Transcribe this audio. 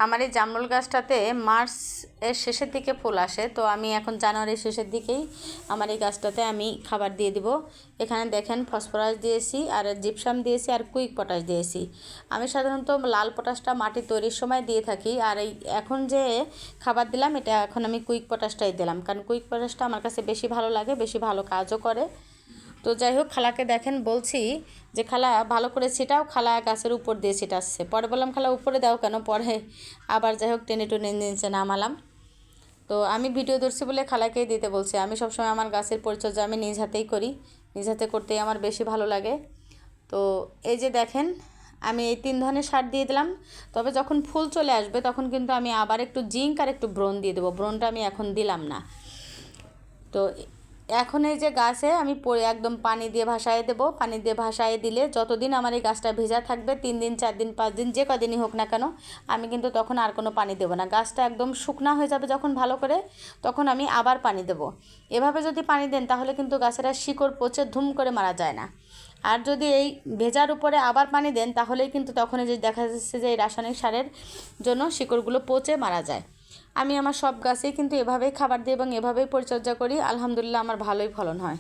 আমার এই জামরুল গাছটাতে মার্চ এর শেষের দিকে ফুল আসে, তো আমি এখন জানুয়ারির শেষের দিকেই আমার এই গাছটাতে আমি খাবার দিয়ে দিব। এখানে দেখেন ফসফরাস দিয়েছি আর জিপসাম দিয়েছি আর কুইক পটাশ দিয়েছি। আমি সাধারণত লাল পটাশটা মাটি তৈরির সময় দিয়ে থাকি, আর এই এখন যে খাবার দিলাম এটা এখন আমি কুইক পটাশটাই দিলাম, কারণ কুইক পটাশটা আমার কাছে বেশি ভালো লাগে, বেশি ভালো কাজও করে। তো যাই হোক, খালাকে দেখেন বলছি যে খালা ভালো করে ছিটাও, খালা গাছের উপর দিয়ে ছিটাচ্ছে। পরে বললাম খালা উপরে দাও কেন, পরে আবার যাই হোক টেনে টেনে নিচে নামালাম। তো আমি ভিডিও ধরছি বলে খালাকেই দিতে বলছি। আমি সবসময় আমার গাছের পরিচর্যা আমি নিজ হাতেই করি, নিজ হাতে করতেই আমার বেশি ভালো লাগে। তো এই যে দেখেন আমি এই 3 ধরনের সার দিয়ে দিলাম, তবে যখন ফুল চলে আসবে তখন কিন্তু আমি আবার একটু জিঙ্ক আর একটু ব্রোন দিয়ে দেবো। ব্রোনটা আমি এখন দিলাম না। তো এখন এই যে গাছে আমি একদম পানি দিয়ে ভাসায় দেবো। পানি দিয়ে ভাসায় দিলে যতদিন আমার এই গাছটা ভেজা থাকবে, 3 দিন 4 দিন 5 দিন যে কদিনই হোক না কেন, আমি কিন্তু তখন আর কোনো পানি দেবো না। গাছটা একদম শুকনা হয়ে যাবে যখন ভালো করে, তখন আমি আবার পানি দেবো। এভাবে যদি পানি দেন তাহলে কিন্তু গাছেরা শিকড় পচে ধুম করে মারা যায় না। আর যদি এই ভেজার উপরে আবার পানি দেন তাহলেই কিন্তু তখন যে দেখা যাচ্ছে যে এই রাসায়নিক সারের জন্য শিকড়গুলো পচে মারা যায়। আমি আমার সব গাছেই কিন্তু এভাবেই খাবার দিই এবং এভাবেই পরিচর্যা করি। আলহামদুলিল্লাহ আমার ভালোই ফলন হয়।